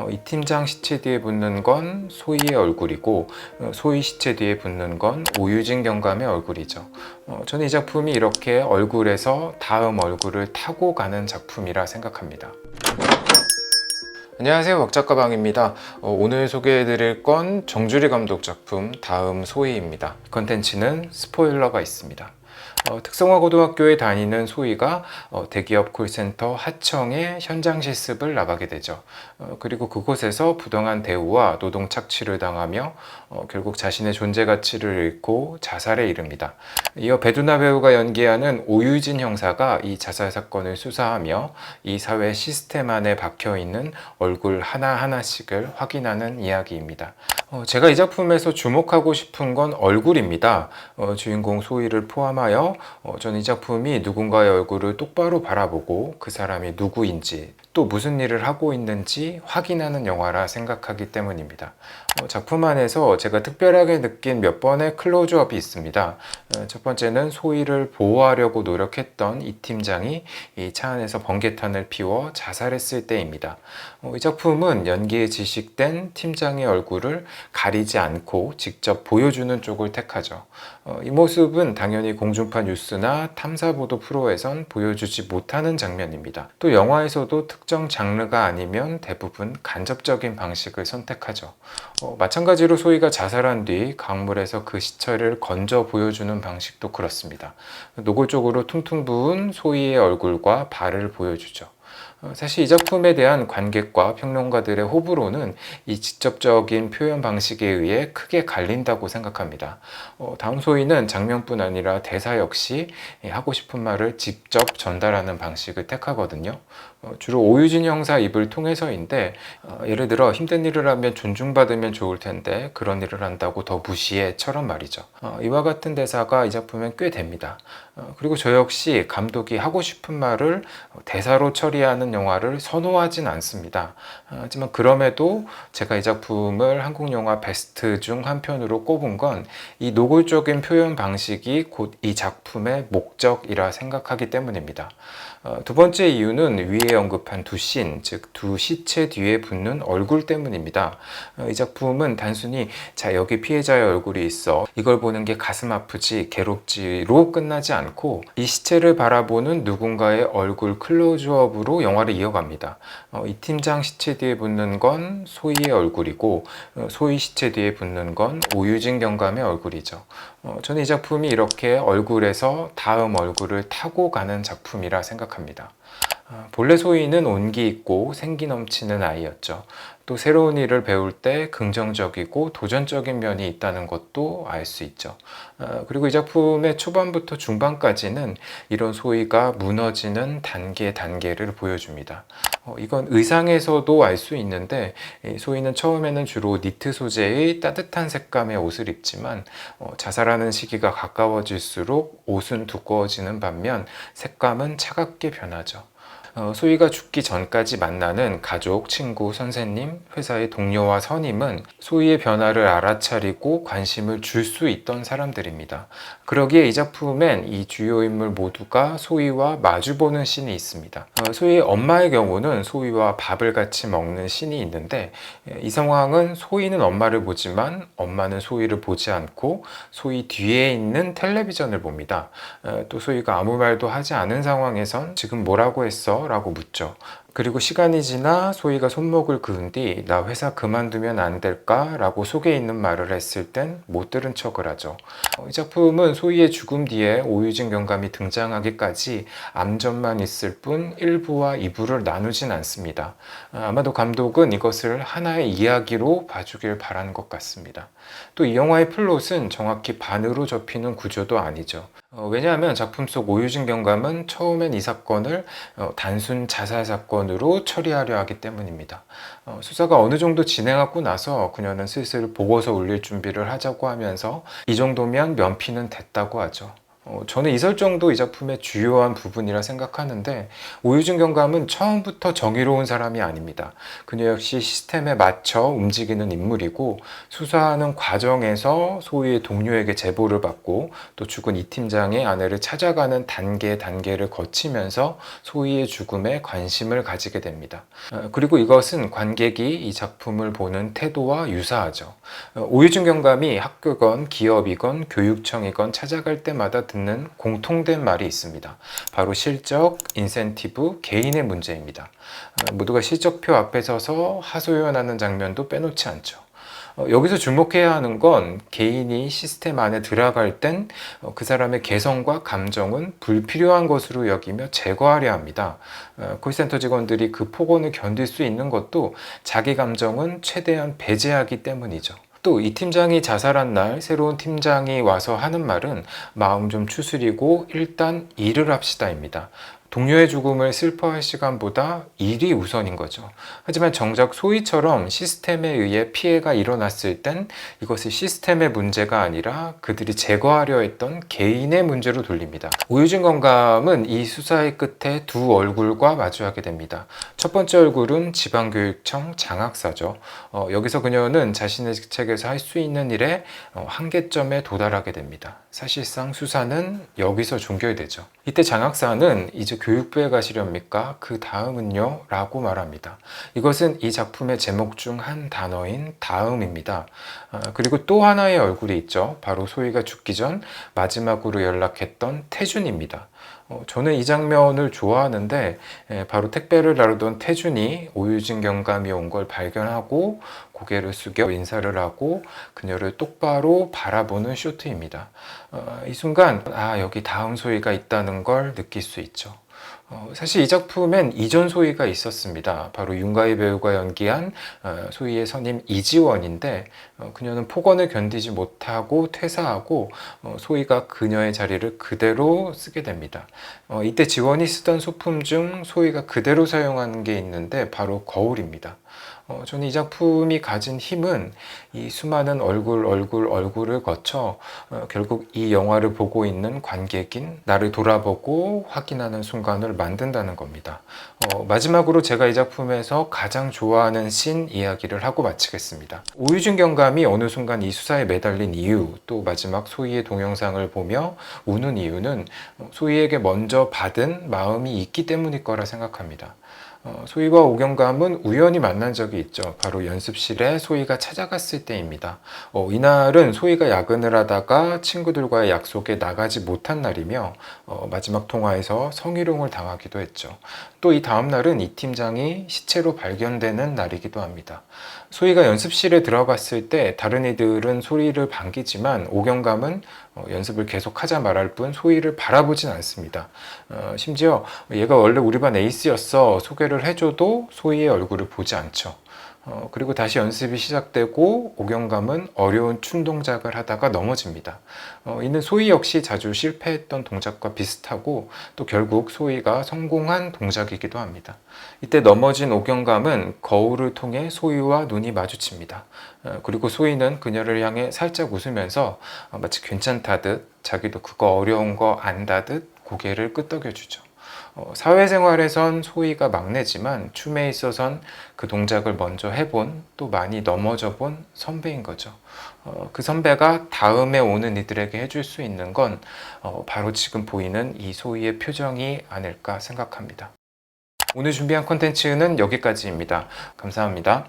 이 팀장 시체 뒤에 붙는 건 소희의 얼굴이고 소희 시체 뒤에 붙는 건 오유진 경감의 얼굴이죠. 저는 이 작품이 이렇게 얼굴에서 다음 얼굴을 타고 가는 작품이라 생각합니다. 안녕하세요, 왁작가방입니다. 오늘 소개해드릴 건 정주리 감독 작품 다음 소희입니다. 컨텐츠는 스포일러가 있습니다. 특성화고등학교에 다니는 소희가 대기업 콜센터 하청에 현장 실습을 나가게 되죠. 그리고 그곳에서 부당한 대우와 노동 착취를 당하며 결국 자신의 존재 가치를 잃고 자살에 이릅니다. 이어 배두나 배우가 연기하는 오유진 형사가 이 자살 사건을 수사하며 이 사회 시스템 안에 박혀있는 얼굴 하나하나씩을 확인하는 이야기입니다. 제가 이 작품에서 주목하고 싶은 건 얼굴입니다. 주인공 소희를 포함하여 저는 이 작품이 누군가의 얼굴을 똑바로 바라보고 그 사람이 누구인지 또 무슨 일을 하고 있는지 확인하는 영화라 생각하기 때문입니다. 작품 안에서 제가 특별하게 느낀 몇 번의 클로즈업이 있습니다. 첫 번째는 소희를 보호하려고 노력했던 이 팀장이 이 차 안에서 번개탄을 피워 자살했을 때입니다. 이 작품은 연기에 지식된 팀장의 얼굴을 가리지 않고 직접 보여주는 쪽을 택하죠. 이 모습은 당연히 공중파 뉴스나 탐사보도 프로에선 보여주지 못하는 장면입니다. 또 영화에서도 특정 장르가 아니면 대부분 간접적인 방식을 선택하죠. 마찬가지로 소희가 자살한 뒤 강물에서 그 시체를 건져 보여주는 방식도 그렇습니다. 노골적으로 퉁퉁 부은 소희의 얼굴과 발을 보여주죠. 사실 이 작품에 대한 관객과 평론가들의 호불호는 이 직접적인 표현 방식에 의해 크게 갈린다고 생각합니다. 다음 소희는 장면뿐 아니라 대사 역시 하고 싶은 말을 직접 전달하는 방식을 택하거든요. 주로 오유진 형사 입을 통해서인데 예를 들어 힘든 일을 하면 존중받으면 좋을 텐데 그런 일을 한다고 더 무시해처럼 말이죠. 이와 같은 대사가 이 작품엔 꽤 됩니다. 그리고 저 역시 감독이 하고 싶은 말을 대사로 처리하는 영화를 선호하진 않습니다. 하지만 그럼에도 제가 이 작품을 한국 영화 베스트 중 한 편으로 꼽은 건 이 노골적인 표현 방식이 곧 이 작품의 목적이라 생각하기 때문입니다. 두 번째 이유는 위에 언급한 두 씬, 즉 두 시체 뒤에 붙는 얼굴 때문입니다. 이 작품은 단순히 자 여기 피해자의 얼굴이 있어 이걸 보는 게 가슴 아프지 괴롭지로 끝나지 않고 이 시체를 바라보는 누군가의 얼굴 클로즈업으로 영화를 이어갑니다. 이 팀장 시체 뒤에 붙는 건 소희의 얼굴이고 소희 시체 뒤에 붙는 건 오유진 경감의 얼굴이죠. 저는 이 작품이 이렇게 얼굴에서 다음 얼굴을 타고 가는 작품이라 생각합니다. 본래 소희는 온기 있고 생기 넘치는 아이였죠. 또 새로운 일을 배울 때 긍정적이고 도전적인 면이 있다는 것도 알 수 있죠. 그리고 이 작품의 초반부터 중반까지는 이런 소희가 무너지는 단계를 보여줍니다. 이건 의상에서도 알 수 있는데 소희는 처음에는 주로 니트 소재의 따뜻한 색감의 옷을 입지만 자살하는 시기가 가까워질수록 옷은 두꺼워지는 반면 색감은 차갑게 변하죠. 소희가 죽기 전까지 만나는 가족, 친구, 선생님, 회사의 동료와 선임은 소희의 변화를 알아차리고 관심을 줄 수 있던 사람들입니다. 그러기에 이 작품엔 이 주요 인물 모두가 소희와 마주보는 씬이 있습니다. 소희의 엄마의 경우는 소희와 밥을 같이 먹는 씬이 있는데 이 상황은 소희는 엄마를 보지만 엄마는 소희를 보지 않고 소희 뒤에 있는 텔레비전을 봅니다. 또 소희가 아무 말도 하지 않은 상황에선 지금 뭐라고 했어? 라고 묻죠. 그리고 시간이 지나 소희가 손목을 그은 뒤 나 회사 그만두면 안 될까? 라고 속에 있는 말을 했을 땐 못 들은 척을 하죠. 이 작품은 소희의 죽음 뒤에 오유진 경감이 등장하기까지 암전만 있을 뿐 1부와 2부를 나누진 않습니다. 아마도 감독은 이것을 하나의 이야기로 봐주길 바란 것 같습니다. 또 이 영화의 플롯은 정확히 반으로 접히는 구조도 아니죠. 왜냐하면 작품 속 오유진 경감은 처음엔 이 사건을 단순 자살 사건으로 처리하려 하기 때문입니다. 수사가 어느 정도 진행하고 나서 그녀는 슬슬 보고서 올릴 준비를 하자고 하면서 이 정도면 면피는 됐다고 하죠. 저는 이 설정도 이 작품의 주요한 부분이라 생각하는데, 오유진 경감은 처음부터 정의로운 사람이 아닙니다. 그녀 역시 시스템에 맞춰 움직이는 인물이고, 수사하는 과정에서 소위의 동료에게 제보를 받고 또 죽은 이 팀장의 아내를 찾아가는 단계를 거치면서 소위의 죽음에 관심을 가지게 됩니다. 그리고 이것은 관객이 이 작품을 보는 태도와 유사하죠. 오유진 경감이 학교건 기업이건 교육청이건 찾아갈 때마다 듣는 공통된 말이 있습니다. 바로 실적, 인센티브, 개인의 문제입니다. 모두가 실적표 앞에 서서 하소연하는 장면도 빼놓지 않죠. 여기서 주목해야 하는 건 개인이 시스템 안에 들어갈 땐 그 사람의 개성과 감정은 불필요한 것으로 여기며 제거하려 합니다. 콜센터 직원들이 그 폭언을 견딜 수 있는 것도 자기 감정은 최대한 배제하기 때문이죠. 또 이 팀장이 자살한 날 새로운 팀장이 와서 하는 말은 마음 좀 추스리고 일단 일을 합시다입니다. 동료의 죽음을 슬퍼할 시간보다 일이 우선인 거죠. 하지만 정작 소희처럼 시스템에 의해 피해가 일어났을 땐 이것이 시스템의 문제가 아니라 그들이 제거하려 했던 개인의 문제로 돌립니다. 오유진 경감은 이 수사의 끝에 두 얼굴과 마주하게 됩니다. 첫 번째 얼굴은 지방교육청 장학사죠. 여기서 그녀는 자신의 책에서 할 수 있는 일에 한계점에 도달하게 됩니다. 사실상 수사는 여기서 종결되죠. 이때 장학사는 이제 교육부에 가시렵니까? 그 다음은요? 라고 말합니다. 이것은 이 작품의 제목 중 한 단어인 다음입니다. 그리고 또 하나의 얼굴이 있죠. 바로 소희가 죽기 전 마지막으로 연락했던 태준입니다. 저는 이 장면을 좋아하는데 바로 택배를 나르던 태준이 오유진 경감이 온 걸 발견하고 고개를 숙여 인사를 하고 그녀를 똑바로 바라보는 쇼트입니다. 이 순간 여기 다음 소희가 있다는 걸 느낄 수 있죠. 사실 이 작품엔 이전 소희가 있었습니다. 바로 윤가희 배우가 연기한 소희의 선임 이지원인데 그녀는 폭언을 견디지 못하고 퇴사하고 소희가 그녀의 자리를 그대로 쓰게 됩니다. 이때 지원이 쓰던 소품 중 소희가 그대로 사용한 게 있는데 바로 거울입니다. 저는 이 작품이 가진 힘은 이 수많은 얼굴을 거쳐 결국 이 영화를 보고 있는 관객인 나를 돌아보고 확인하는 순간을 만든다는 겁니다. 마지막으로 제가 이 작품에서 가장 좋아하는 씬 이야기를 하고 마치겠습니다. 오유진 경감이 어느 순간 이 수사에 매달린 이유, 또 마지막 소희의 동영상을 보며 우는 이유는 소희에게 먼저 받은 마음이 있기 때문일 거라 생각합니다. 소희와 오경감은 우연히 만난 적이 있죠. 바로 연습실에 소희가 찾아갔을 때입니다. 이날은 소희가 야근을 하다가 친구들과의 약속에 나가지 못한 날이며 마지막 통화에서 성희롱을 당하기도 했죠. 또 이 다음 날은 이 팀장이 시체로 발견되는 날이기도 합니다. 소희가 연습실에 들어갔을 때 다른 이들은 소희를 반기지만 오경감은 연습을 계속하자 말할 뿐 소희를 바라보진 않습니다. 심지어 얘가 원래 우리 반 에이스였어 소개를 해줘도 소희의 얼굴을 보지 않죠. 그리고 다시 연습이 시작되고 오경감은 어려운 춤 동작을 하다가 넘어집니다. 이는 소희 역시 자주 실패했던 동작과 비슷하고 또 결국 소희가 성공한 동작이기도 합니다. 이때 넘어진 오경감은 거울을 통해 소희와 눈이 마주칩니다. 그리고 소희는 그녀를 향해 살짝 웃으면서 마치 괜찮다듯 자기도 그거 어려운 거 안다듯 고개를 끄덕여주죠. 사회생활에선 소희가 막내지만 춤에 있어선 그 동작을 먼저 해본 또 많이 넘어져 본 선배인 거죠. 그 선배가 다음에 오는 이들에게 해줄 수 있는 건 바로 지금 보이는 이 소희의 표정이 아닐까 생각합니다. 오늘 준비한 콘텐츠는 여기까지입니다. 감사합니다.